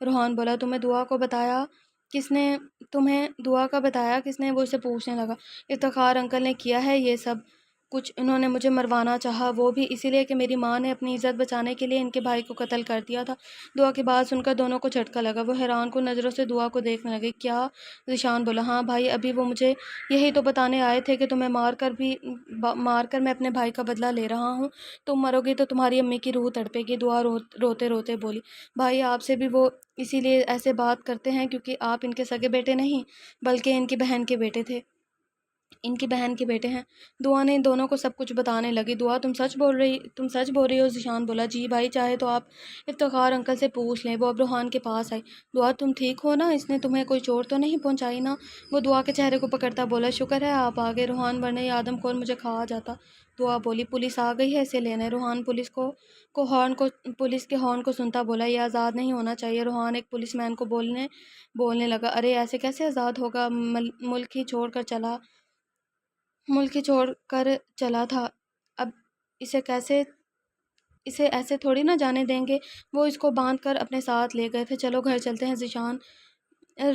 روحان بولا تمہیں دعا کا بتایا کس نے؟ وہ اسے پوچھنے لگا۔ افتخار انکل نے کیا ہے یہ سب کچھ، انہوں نے مجھے مروانا چاہا، وہ بھی اسی لیے کہ میری ماں نے اپنی عزت بچانے کے لیے ان کے بھائی کو قتل کر دیا تھا۔ دعا کی بات سن کر دونوں کو جھٹکا لگا۔ وہ حیران کن نظروں سے دعا کو دیکھنے لگے۔ کیا؟ ذیشان بولا۔ ہاں بھائی، ابھی وہ مجھے یہی تو بتانے آئے تھے کہ تمہیں مار کر میں اپنے بھائی کا بدلہ لے رہا ہوں، تم مرو گی تو تمہاری امی کی روح تڑپے گی۔ دعا روتے روتے بولی۔ بھائی آپ سے بھی وہ اسی لیے ایسے بات کرتے ہیں کیونکہ آپ ان کے سگے بیٹے نہیں بلکہ ان کی بہن کے بیٹے ہیں۔ دعا نے ان دونوں کو سب کچھ بتانے لگی۔ دعا تم سچ بول رہی ہو؟ ذیشان بولا۔ جی بھائی، چاہے تو آپ افتخار انکل سے پوچھ لیں۔ وہ اب روحان کے پاس آئی۔ دعا تم ٹھیک ہو نا؟ اس نے تمہیں کوئی چوٹ تو نہیں پہنچائی نا؟ وہ دعا کے چہرے کو پکڑتا بولا۔ شکر ہے آپ آ گئے روحان، ورنہ یہ آدم خور مجھے کھا جاتا۔ دعا بولی۔ پولیس آ گئی ہے اسے لینے۔ روحان پولیس کے ہارن کو سنتا بولا۔ یہ آزاد نہیں ہونا چاہیے۔ روحان ایک پولیس مین کو بولنے لگا۔ ارے ایسے کیسے آزاد ہوگا؟ ملک ہی چھوڑ کر چلا تھا، اب اسے ایسے تھوڑی نہ جانے دیں گے۔ وہ اس کو باندھ کر اپنے ساتھ لے گئے تھے۔ چلو گھر چلتے ہیں ذیشان۔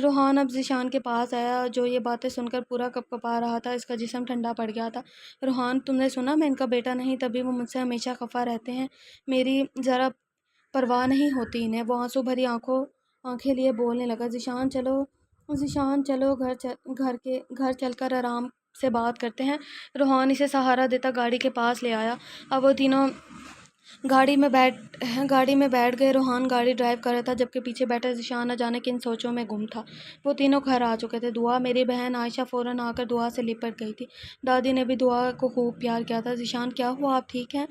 روحان اب ذیشان کے پاس آیا جو یہ باتیں سن کر پورا کپکپا رہا تھا، اس کا جسم ٹھنڈا پڑ گیا تھا۔ روحان تم نے سنا میں ان کا بیٹا نہیں، تبھی وہ مجھ سے ہمیشہ خفا رہتے ہیں، میری ذرا پرواہ نہیں ہوتی انہیں۔ وہ آنسو بھری آنکھیں لیے بولنے لگا۔ ذیشان چلو گھر چل کر آرام سے بات کرتے ہیں۔ روحان اسے سہارا دیتا گاڑی کے پاس لے آیا۔ اب وہ تینوں گاڑی میں بیٹھ گئے۔ روحان گاڑی ڈرائیو کر رہا تھا جبکہ پیچھے بیٹھا ذیشان نہ جانے کن سوچوں میں گم تھا۔ وہ تینوں گھر آ چکے تھے۔ دعا، میری بہن عائشہ فوراً آ کر دعا سے لپٹ گئی تھی۔ دادی نے بھی دعا کو خوب پیار کیا تھا۔ ذیشان کیا ہوا، آپ ٹھیک ہیں؟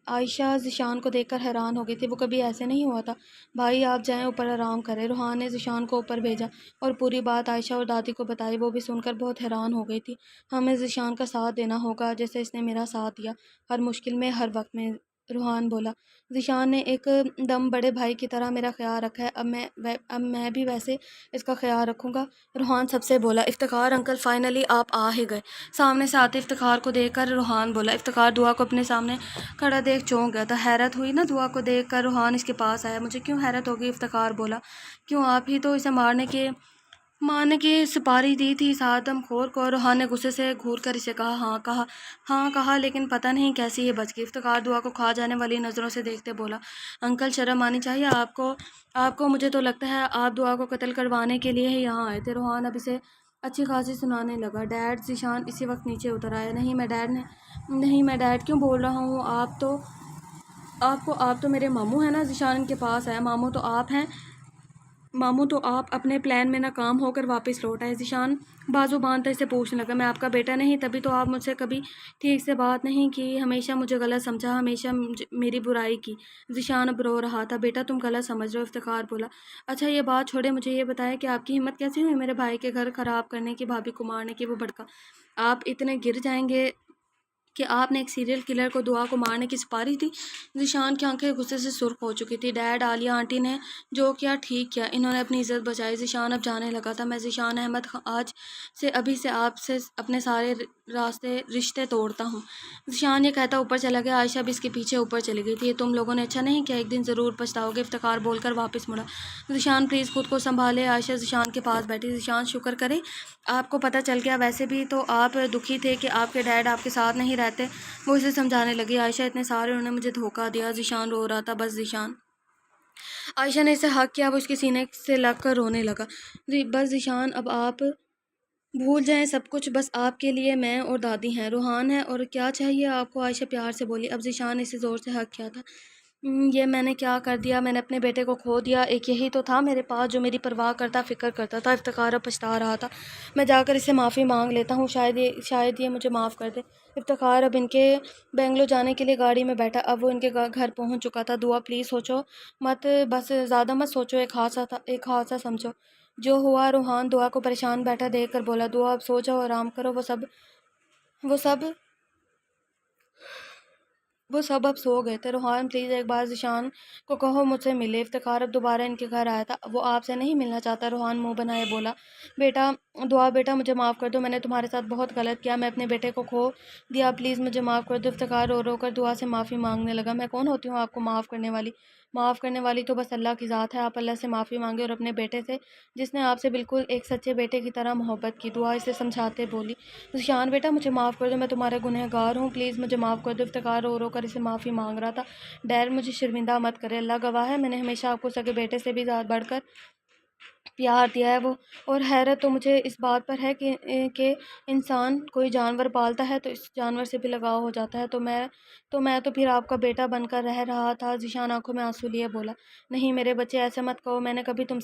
عائشہ ذیشان کو دیکھ کر حیران ہو گئی تھی، وہ کبھی ایسے نہیں ہوا تھا۔ بھائی آپ جائیں اوپر آرام کریں۔ روحان نے ذیشان کو اوپر بھیجا اور پوری بات عائشہ اور دادی کو بتائی۔ وہ بھی سن کر بہت حیران ہو گئی تھی۔ ہمیں ذیشان کا ساتھ دینا ہوگا جیسے اس نے میرا ساتھ دیا، ہر مشکل میں، ہر وقت میں، روحان بولا۔ ذیشان نے ایک دم بڑے بھائی کی طرح میرا خیال رکھا ہے، اب میں بھی ویسے اس کا خیال رکھوں گا، روحان سب سے بولا۔ افتخار انکل فائنلی آپ آ ہی گئے۔ سامنے سے آتے افتخار کو دیکھ کر روحان بولا۔ افتخار دعا کو اپنے سامنے کھڑا دیکھ چونک گیا تھا۔ حیرت ہوئی نا دعا کو دیکھ کر؟ روحان اس کے پاس آیا۔ مجھے کیوں حیرت ہوگی؟ افتخار بولا۔ کیوں، آپ ہی تو اسے مارنے کی سپاری دی تھی اس آدم خور کو۔ روحان نے غصے سے گھور کر اسے کہا۔ ہاں کہا لیکن پتہ نہیں کیسے یہ بچ گئی۔ افتخار دعا کو کھا جانے والی نظروں سے دیکھتے بولا۔ انکل شرم آنی چاہیے آپ کو مجھے تو لگتا ہے آپ دعا کو قتل کروانے کے لیے ہی یہاں آئے تھے۔ روحان اب اسے اچھی خاصی سنانے لگا۔ ڈیڈ، ذیشان اسی وقت نیچے اتر آیا۔ نہیں میں ڈیڈ کیوں بول رہا ہوں؟ آپ تو میرے ماموں ہیں نا؟ ذیشان ان کے پاس آیا۔ ماموں تو آپ ہیں ماموں تو آپ اپنے پلان میں ناکام ہو کر واپس لوٹ آئے۔ ذیشان بازو باندھ اسے پوچھنے لگا، میں آپ کا بیٹا نہیں؟ تبھی تو آپ مجھ سے کبھی ٹھیک سے بات نہیں کی، ہمیشہ مجھے غلط سمجھا، ہمیشہ میری برائی کی۔ ذیشان اب رو رہا تھا۔ بیٹا تم غلط سمجھ رہے ہو، افتخار بولا۔ اچھا یہ بات چھوڑے، مجھے یہ بتائیں کہ آپ کی ہمت کیسے ہوئی میرے بھائی کے گھر خراب کرنے کی، بھابھی کو مارنے کی؟ وہ بھڑکا، آپ اتنے گر جائیں گے کہ آپ نے ایک سیریل کلر کو دعا کو مارنے کی سپاری دی؟ ذیشان کی آنکھیں غصے سے سرخ ہو چکی تھی۔ ڈیڈ، عالیہ آنٹی نے جو کیا ٹھیک کیا، انہوں نے اپنی عزت بچائی۔ ذیشان اب جانے لگا تھا۔ میں ذیشان احمد آج سے ابھی سے آپ سے اپنے سارے رشتے توڑتا ہوں۔ ذیشان یہ کہتا اوپر چلا گیا۔ عائشہ بھی اس کے پیچھے اوپر چلی گئی تھی۔ یہ تم لوگوں نے اچھا نہیں کیا، ایک دن ضرور پچھتاؤ گے، افتخار بول کر واپس مڑا۔ ذیشان پلیز خود کو سنبھالے۔ عائشہ ذیشان کے پاس بیٹھی۔ ذیشان شکر کریں آپ کو پتہ چل گیا، ویسے بھی تو آپ دکھی تھے کہ آپ کے ڈیڈ آپ کے ساتھ نہیں رہتے۔ وہ اسے سمجھانے لگی، عائشہ اتنے سارے انہوں نے مجھے دھوکہ دیا۔ ذیشان رو رہا تھا۔ بس ذیشان، عائشہ نے اسے حق کیا، وہ اس کے سینے سے لگ کر رونے لگا۔ بس ذیشان اب آپ بھول جائیں سب کچھ، بس آپ کے لیے میں اور دادی ہیں، روحان ہے، اور کیا چاہیے آپ کو؟ عائشہ پیار سے بولی۔ اب ذیشان نے اسے زور سے حق کیا تھا۔ یہ میں نے کیا کر دیا؟ میں نے اپنے بیٹے کو کھو دیا، ایک یہی تو تھا میرے پاس جو میری پرواہ کرتا، فکر کرتا تھا۔ افتخار اب پچھتا رہا تھا۔ میں جا کر اس سے معافی مانگ لیتا ہوں، شاید یہ مجھے معاف کر دے۔ افتخار اب ان کے بنگلور جانے کے لیے گاڑی میں بیٹھا۔ اب وہ ان کے گھر پہنچ چکا تھا۔ دعا پلیز سوچو مت، بس زیادہ مت سوچو، ایک حادثہ سمجھو جو ہوا۔ روحان دعا کو پریشان بیٹھا دیکھ کر بولا، دعا اب سو جاؤ، آرام کرو، وہ سب اب سو گئے تھے۔ روحان پلیز ایک بار ذیشان کو کہو مجھ سے ملے۔ افتخار اب دوبارہ ان کے گھر آیا تھا۔ وہ آپ سے نہیں ملنا چاہتا؟ روحان منہ بنائے بولا۔ بیٹا دعا، بیٹا مجھے معاف کر دو، میں نے تمہارے ساتھ بہت غلط کیا، میں اپنے بیٹے کو کھو دیا، پلیز مجھے معاف کر دو۔ افتخار رو رو کر دعا سے معافی مانگنے لگا۔ میں کون ہوتی ہوں آپ کو معاف کرنے والی؟ معاف کرنے والی تو بس اللہ کی ذات ہے۔ آپ اللہ سے معافی مانگے اور اپنے بیٹے سے، جس نے آپ سے بالکل ایک سچے بیٹے کی طرح محبت کی۔ دعا اسے سمجھاتے بولی۔ ذیشان بیٹا مجھے معاف کر دو، میں تمہارا گنہگار ہوں، پلیز مجھے معاف کر دو۔ افتخار رو رو کر اسے معافی مانگ رہا تھا۔ ڈیڈ مجھے شرمندہ مت کرے، اللہ گواہ ہے میں نے ہمیشہ آپ کو سگے بیٹے سے بھی بڑھ کر پیار دیا ہے۔ وہ اور حیرت تو مجھے اس بات پر ہے کہ انسان کوئی جانور پالتا ہے تو اس جانور سے بھی لگاؤ ہو جاتا ہے، تو پھر آپ کا بیٹا بن کر رہ رہا تھا۔ ذیشان آنکھوں میں آنسو لیے بولا، نہیں میرے بچے ایسے مت کہو، میں نے بھی تم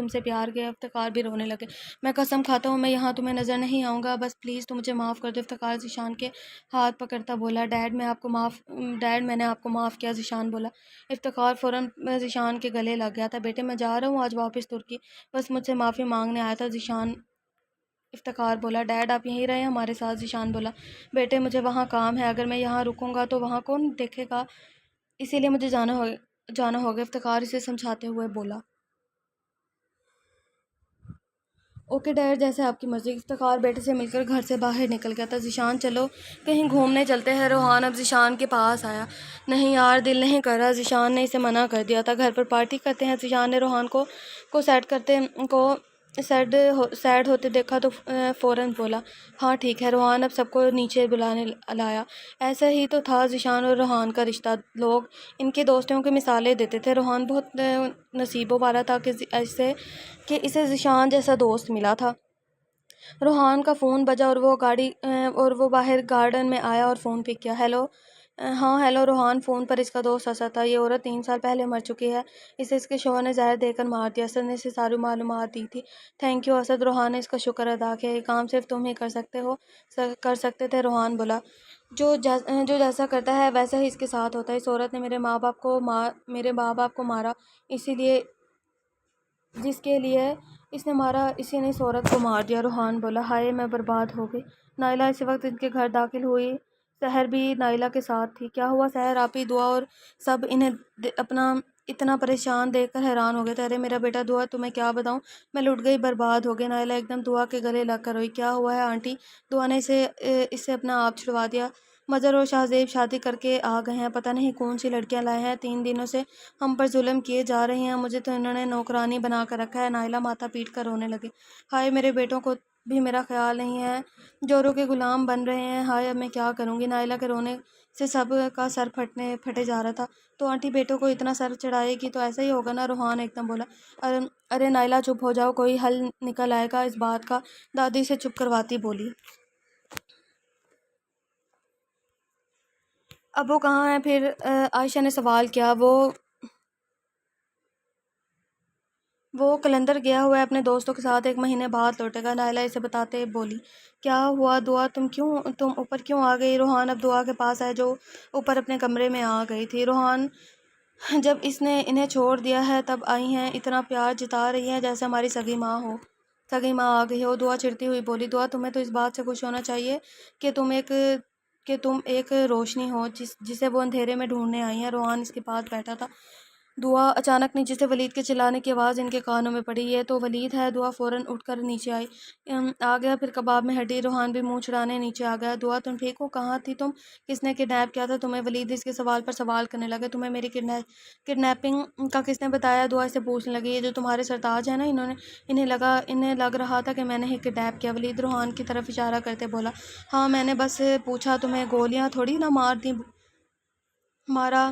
سے پیار کیا۔ افتخار بھی رونے لگے۔ میں قسم کھاتا ہوں میں یہاں تمہیں نظر نہیں آؤں گا، بس پلیز تو مجھے معاف کر دو۔ افتخار ذیشان کے ہاتھ پکڑتا بولا، ڈیڈ میں نے آپ کو معاف کیا۔ ذیشان بولا۔ افتخار فوراً ذیشان کے گلے لگ گیا تھا، بیٹے میں جا رہا ہوں آج واپس ترکی، بس مجھ سے معافی مانگنے آیا تھا۔ ذیشان افتخار بولا، ڈیڈ آپ یہیں رہیں ہمارے ساتھ۔ ذیشان بولا، بیٹے مجھے وہاں کام ہے، اگر میں یہاں رکوں گا تو وہاں کون دیکھے گا، اسی لیے مجھے جانا ہوگا۔ افتخار اسے سمجھاتے ہوئے بولا، اوکے ڈیڈ جیسے آپ کی مرضی۔ افتخار بیٹے سے مل کر گھر سے باہر نکل گیا تھا۔ ذیشان چلو کہیں گھومنے چلتے ہیں۔ روحان اب ذیشان کے پاس آیا۔ نہیں یار دل نہیں کر رہا، ذیشان نے اسے منع کر دیا تھا، گھر پر پارٹی کرتے ہیں۔ ذیشان نے روحان کو سیڈ ہوتے دیکھا تو فوراً بولا، ہاں ٹھیک ہے۔ روحان اب سب کو نیچے بلانے لایا۔ ایسا ہی تو تھا ذیشان اور روحان کا رشتہ، لوگ ان کے دوستوں کی مثالیں دیتے تھے۔ روحان بہت نصیبوں والا تھا کہ اسے ذیشان جیسا دوست ملا تھا۔ روحان کا فون بجا اور وہ باہر گارڈن میں آیا اور فون پک کیا۔ ہیلو، ہاں ہیلو روحان۔ فون پر اس کا دوست اسد تھا۔ یہ عورت 3 سال پہلے مر چکی ہے، اسے اس کے شوہر نے زہر دے کر مار دیا، اسد نے اسے ساری معلومات دی تھی۔ تھینک یو اسد، روحان نے اس کا شکر ادا کیا، یہ کام صرف تم ہی کر سکتے تھے۔ روحان بولا، جو جیسا کرتا ہے ویسا ہی اس کے ساتھ ہوتا ہے، اس عورت نے میرے ماں باپ کو مارا، جس کے لیے اس نے مارا، اسی نے اس عورت کو مار دیا۔ روحان بولا، ہائے میں برباد ہو گئی۔ نائلہ اسی وقت ان کے گھر داخل ہوئی، سحر بھی نائلہ کے ساتھ تھی۔ کیا ہوا سحر؟ آپی، دعا اور سب انہیں اپنا اتنا پریشان دیکھ کر حیران ہو گئے تھے۔ ارے میرا بیٹا دعا، تمہیں کیا بتاؤں، میں لٹ گئی، برباد ہو گئی۔ نائلہ ایک دم دعا کے گلے لگ کر روئی۔ کیا ہوا ہے آنٹی؟ دعا نے اس سے اپنا آپ چھڑوا دیا، مظہر اور شاہزیب شادی کر کے آ گئے ہیں، پتہ نہیں کون سی لڑکیاں لائے ہیں، 3 دنوں سے ہم پر ظلم کیے جا رہے ہیں، مجھے تو انہوں نے نوکرانی بنا کر رکھا ہے۔ نائلہ ماتھا پیٹ کر رونے لگی، ہائے میرے بیٹوں کو بھی میرا خیال نہیں ہے، جوروں کے غلام بن رہے ہیں، ہائے اب میں کیا کروں گی۔ نائلہ کے رونے سے سب کا سر پھٹے جا رہا تھا۔ تو آنٹی بیٹوں کو اتنا سر چڑھائے گی تو ایسا ہی ہوگا نا؟ روحان ایک دم بولا۔ ارے نائلہ چپ ہو جاؤ، کوئی حل نکل آئے گا اس بات کا، دادی سے چپ کرواتی بولی۔ اب وہ کہاں ہیں پھر؟ عائشہ نے سوال کیا۔ وہ قلندر گیا ہوا ہے اپنے دوستوں کے ساتھ، 1 مہینے بعد لوٹے گا۔ نائلہ اسے بتاتے بولی، کیا ہوا دعا، تم اوپر کیوں آ گئی؟ روحان اب دعا کے پاس آئے جو اوپر اپنے کمرے میں آ گئی تھی۔ روحان، جب اس نے انہیں چھوڑ دیا ہے تب آئی ہیں، اتنا پیار جتا رہی ہیں جیسے ہماری سگی ماں آ گئی ہو۔ دعا چڑھتی ہوئی بولی، دعا تمہیں تو اس بات سے خوش ہونا چاہیے کہ تم ایک روشنی ہو جسے وہ اندھیرے میں ڈھونڈنے آئی ہیں۔ روحان اس کے پاس بیٹھا تھا۔ دعا اچانک نیچے سے ولید کے چلانے کی آواز ان کے کانوں میں پڑی۔ یہ تو ولید ہے۔ دعا فوراً اٹھ کر نیچے آ گیا، پھر کباب میں ہڈی۔ روحان بھی منہ چھڑانے نیچے آ گیا۔ دعا تم ٹھیک ہو؟ کہاں تھی تم؟ کس نے کڈنیپ کیا تھا تمہیں؟ ولید اس کے سوال پر سوال کرنے لگے۔ تمہیں میری کڈنیپنگ کا کس نے بتایا؟ دعا اسے پوچھنے لگی۔ یہ جو تمہارے سرتاج ہیں نا، انہیں لگ رہا تھا کہ میں نے ہی کڈنیپ کیا۔ ولید روحان کی طرف اشارہ کرتے بولا، ہاں میں نے بس پوچھا، تمہیں گولیاں تھوڑی نہ مارا۔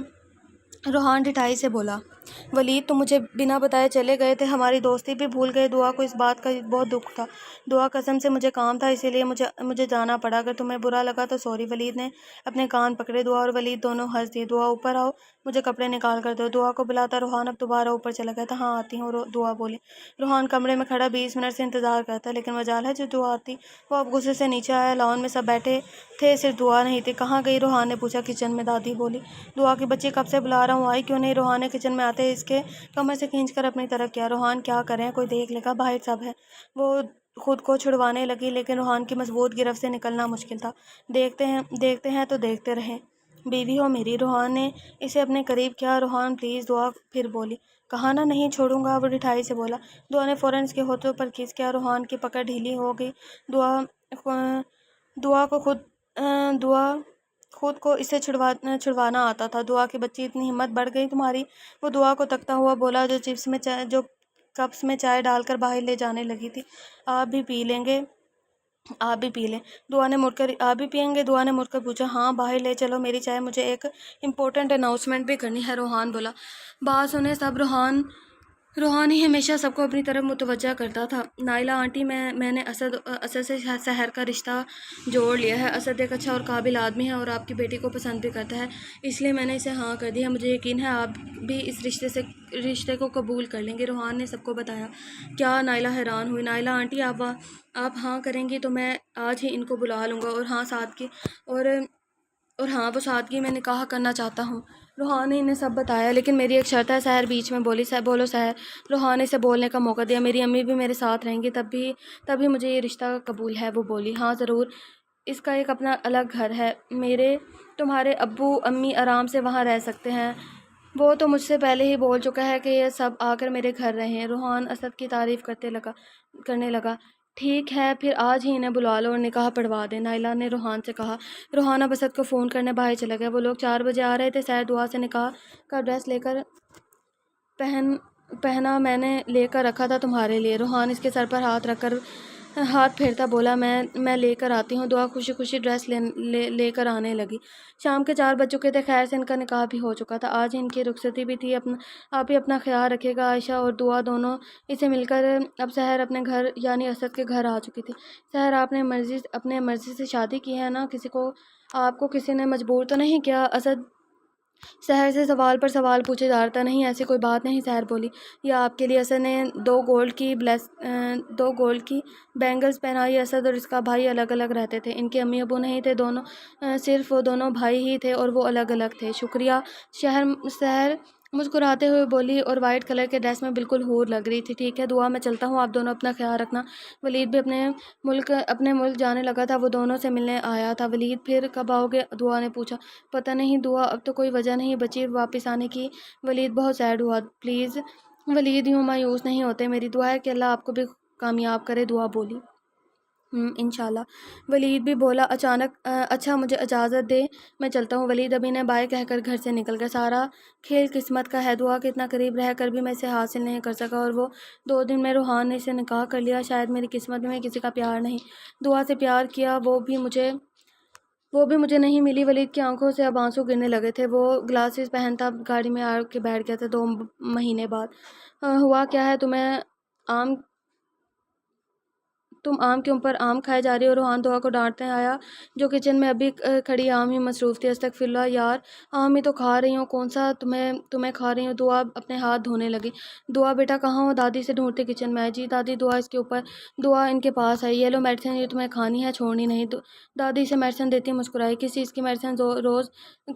روحان ڈٹائی سے بولا، ولید تم مجھے بنا بتائے چلے گئے تھے، ہماری دوستی بھی بھول گئے۔ دعا کو اس بات کا بہت دکھ تھا۔ دعا قسم سے مجھے کام تھا، اسی لیے مجھے جانا پڑا، اگر تمہیں برا لگا تو سوری۔ ولید نے اپنے کان پکڑے۔ دعا اور ولید دونوں ہنس دیے۔ دعا اوپر آؤ، مجھے کپڑے نکال کر دو۔ دعا کو بلاتا روحان اب دوبارہ اوپر چلا گیا تھا۔ ہاں آتی ہوں، دعا بولی۔ روحان کمرے میں کھڑا 20 منٹ سے انتظار کرتا، لیکن مجال ہے جو دعا آتی۔ وہ اب غصے سے نیچے آیا۔ لان میں سب بیٹھے تھے، صرف دعا نہیں تھی۔ کہاں گئی؟ روحان نے پوچھا۔ کچن میں، دادی بولی۔ دعا کی بچی کب سے بلا رہا ہوں، آئی کیوں نہیں؟ روحان نے کچن میں آتے اس کے کمر سے کھینچ کر اپنی طرف کیا۔ روحان کیا کریں، کوئی دیکھ لے گا، باہر سب ہے۔ وہ خود کو چھڑوانے لگی، لیکن روحان کی مضبوط گرفت سے نکلنا مشکل تھا۔ دیکھتے ہیں تو دیکھتے رہیں، بیوی ہو میری۔ روحان نے اسے اپنے قریب کیا۔ روحان پلیز، دعا پھر بولی۔ کہا نا نہیں چھوڑوں گا، وہ ڈٹھائی سے بولا۔ دعا نے فوراً اس کے ہونٹوں پر کس کیا۔ روحان کی پکڑ ڈھیلی ہو گئی۔ دعا خود کو اسے چھڑوانا آتا تھا۔ دعا کی بچی اتنی ہمت بڑھ گئی تمہاری؟ وہ دعا کو تکتا ہوا بولا جو کپس میں چائے ڈال کر باہر لے جانے لگی تھی۔ آپ بھی پی لیں؟ دعا نے مڑ کر آپ بھی پئیں گے؟ دعا نے مڑ کر پوچھا۔ ہاں باہر لے چلو میری چائے، مجھے ایک امپورٹنٹ اناؤنسمنٹ بھی کرنی ہے۔ روحان بولا۔ بات سنے سب، روحان ہی ہمیشہ سب کو اپنی طرف متوجہ کرتا تھا۔ نائلہ آنٹی، میں نے اسد سے سحر کا رشتہ جوڑ لیا ہے۔ اسد ایک اچھا اور قابل آدمی ہے اور آپ کی بیٹی کو پسند بھی کرتا ہے، اس لیے میں نے اسے ہاں کر دی ہے۔ مجھے یقین ہے آپ بھی اس رشتے کو قبول کر لیں گے۔ روحان نے سب کو بتایا۔ کیا؟ نائلہ حیران ہوئی۔ نائلہ آنٹی، آپ ہاں کریں گی تو میں آج ہی ان کو بلا لوں گا، اور ہاں وہ سادگی میں نکاح کرنا چاہتا ہوں۔ روحان نے انہیں سب بتایا، لیکن میری ایک شرط ہے۔ سحر بیچ میں بولی۔ بولو سحر۔ روحان نے اسے بولنے کا موقع دیا۔ میری امی بھی میرے ساتھ رہیں گی، تبھی مجھے یہ رشتہ قبول ہے۔ وہ بولی۔ ہاں ضرور، اس کا ایک اپنا الگ گھر ہے، تمہارے ابو امی آرام سے وہاں رہ سکتے ہیں۔ وہ تو مجھ سے پہلے ہی بول چکا ہے کہ یہ سب آ کر میرے گھر رہیں۔ روحان اسد کی تعریف کرنے لگا۔ ٹھیک ہے پھر آج ہی انہیں بلا لو اور نکاح پڑھوا دیں، نائلہ نے روحان سے کہا۔ روحان اب اسد کو فون کرنے باہر چلا گیا۔ وہ لوگ 4 بجے آ رہے تھے۔ سحر دعا سے نکاح کا ڈریس لے کر پہنا، میں نے لے کر رکھا تھا تمہارے لیے۔ روحان اس کے سر پر ہاتھ پھیرتا بولا، میں لے کر آتی ہوں۔ دعا خوشی خوشی ڈریس لے کر آنے لگی۔ شام کے 4 بج چکے تھے۔ خیر سے ان کا نکاح بھی ہو چکا تھا، آج ہی ان کی رخصتی بھی تھی۔ آپ ہی اپنا خیال رکھے گا۔ عائشہ اور دعا دونوں اسے مل کر اب سحر اپنے گھر یعنی اسد کے گھر آ چکی تھی۔ سحر، آپ نے اپنے مرضی سے شادی کی ہے نا؟ آپ کو کسی نے مجبور تو نہیں کیا؟ اسد سحر سے سوال پر سوال پوچھے جا رہا تھا۔ نہیں ایسی کوئی بات نہیں، سحر بولی۔ یہ آپ کے لیے اسد نے 2 گولڈ کی بینگلز پہنائی۔ اسد اور اس کا بھائی الگ الگ رہتے تھے، ان کے امی ابو نہیں تھے، صرف وہ دونوں بھائی ہی تھے اور وہ الگ الگ تھے۔ شکریہ، سحر مسکراتے ہوئے بولی اور وائٹ کلر کے ڈریس میں بالکل حور لگ رہی تھی۔ ٹھیک ہے دعا، میں چلتا ہوں، آپ دونوں اپنا خیال رکھنا۔ ولید بھی اپنے ملک جانے لگا تھا، وہ دونوں سے ملنے آیا تھا۔ ولید پھر کب آؤ گے؟ دعا نے پوچھا۔ پتہ نہیں دعا، اب تو کوئی وجہ نہیں بچی واپس آنے کی۔ ولید بہت سیڈ ہوا۔ پلیز ولید یوں مایوس نہیں ہوتے، میری دعا ہے کہ اللہ آپ کو بھی کامیاب کرے، دعا بولی۔ انشاءاللہ، ولید بھی بولا اچھا مجھے اجازت دے، میں چلتا ہوں۔ ولید ابھی نے بائے کہہ کر گھر سے نکل گیا۔ سارا کھیل قسمت کا ہے، دعا کے اتنا قریب رہ کر بھی میں اسے حاصل نہیں کر سکا، اور وہ 2 دن میں روحان نے اسے نکاح کر لیا۔ شاید میری قسمت میں کسی کا پیار نہیں، دعا سے پیار کیا وہ بھی مجھے نہیں ملی۔ ولید کی آنکھوں سے اب آنسو گرنے لگے تھے۔ وہ گلاسز پہنتا گاڑی میں آ کے بیٹھ گیا تھا۔ 2 مہینے بعد ہوا کیا ہے تم آم کے اوپر آم کھائے جا رہی ہو۔ روحان دعا کو ڈانٹتے آیا جو کچن میں ابھی کھڑی آم ہی مصروف تھی۔ استغفر اللہ یار، آم ہی تو کھا رہی ہوں، کون سا تمہیں کھا رہی ہوں۔ دعا اپنے ہاتھ دھونے لگی۔ دعا بیٹا کہاں ہو؟ دادی سے ڈھونڈتے کچن میں آئی۔ جی دادی، دعا اس کے اوپر، دعا ان کے پاس ہے، یہ لو میڈیسن، یہ تمہیں کھانی ہے، چھوڑنی نہیں۔ دادی سے میڈیسن دیتی مسکرائی۔ کس چیز کی میڈیسن روز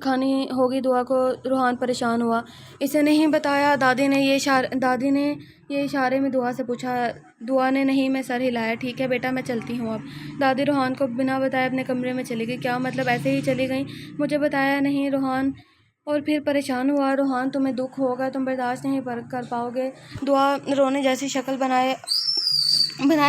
کھانی ہوگی دعا کو؟ روحان پریشان ہوا۔ اسے نہیں بتایا؟ دادی نے یہ اشارے میں دعا سے پوچھا۔ دعا نے نہیں میں سر ہلایا۔ ٹھیک ہے بیٹا، میں چلتی ہوں اب۔ دادی روحان کو بنا بتائے اپنے کمرے میں چلی گئی۔ کیا مطلب ایسے ہی چلی گئیں؟ مجھے بتایا نہیں روحان، اور پھر پریشان ہوا۔ روحان تمہیں دکھ ہوگا، تم برداشت نہیں کر پاؤ گے۔ دعا رونے جیسی شکل بنائے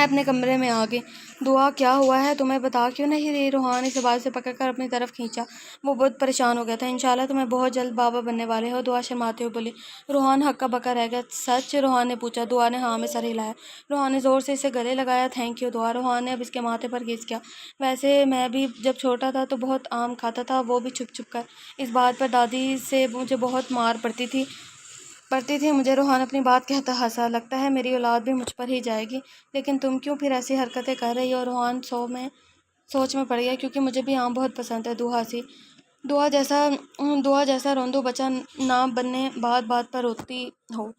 اپنے کمرے میں آ گئی۔ دعا کیا ہوا ہے؟ تمہیں بتا کیوں نہیں رہی؟ روحان اسے بال سے پکڑ کر اپنی طرف کھینچا۔ وہ بہت پریشان ہو گیا تھا۔ انشاءاللہ تمہیں بہت جلد بابا بننے والے ہو، دعا شرماتے ہوئے بولی۔ روحان ہکا بکا رہ گیا۔ سچ؟ روحان نے پوچھا۔ دعا نے ہاں میں سر ہلایا۔ روحان نے زور سے اسے گلے لگایا۔ تھینک یو دعا۔ روحان نے اب اس کے ماتھے پر کس کیا۔ ویسے میں بھی جب چھوٹا تھا تو بہت آم کھاتا تھا، وہ بھی چھپ چھپ کر۔ اس بات پر دادی سے مجھے بہت مار پڑتی تھی مجھے۔ روحان اپنی بات کہتا ہنسا۔ لگتا ہے میری اولاد بھی مجھ پر ہی جائے گی، لیکن تم کیوں پھر ایسی حرکتیں کر رہی ہو؟ روحان سوچ میں پڑ گیا، کیونکہ مجھے بھی آم بہت پسند ہے۔ دعا جیسا روندو بچہ نہ بننے، بات بات پر روتی ہو۔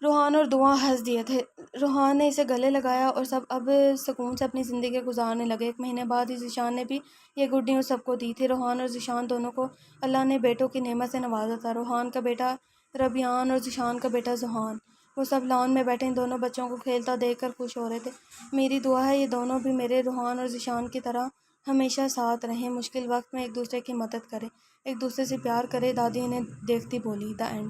روحان اور دعا ہنس دیے تھے۔ روحان نے اسے گلے لگایا اور سب اب سکون سے اپنی زندگی گزارنے لگے۔ 1 مہینے بعد ہی ذیشان نے بھی یہ گڈ نیوز سب کو دی تھی۔ روحان اور ذیشان دونوں کو اللہ نے بیٹوں کی نعمت سے نوازا تھا۔ روحان کا بیٹا ربیان اور ذیشان کا بیٹا ذوحان۔ وہ سب لان میں بیٹھے ان دونوں بچوں کو کھیلتا دیکھ کر خوش ہو رہے تھے۔ میری دعا ہے یہ دونوں بھی میرے روحان اور ذیشان کی طرح ہمیشہ ساتھ رہیں، مشکل وقت میں ایک دوسرے کی مدد کریں، ایک دوسرے سے پیار کریں۔ دادی انہیں دیکھتی بولی۔ The end.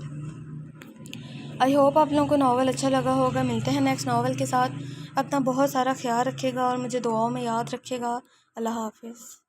آئی ہوپ آپ لوگوں کو ناول اچھا لگا ہوگا۔ ملتے ہیں نیکسٹ ناول کے ساتھ۔ اپنا بہت سارا خیال رکھیے گا اور مجھے دعاؤں میں یاد رکھیے گا۔ اللہ حافظ۔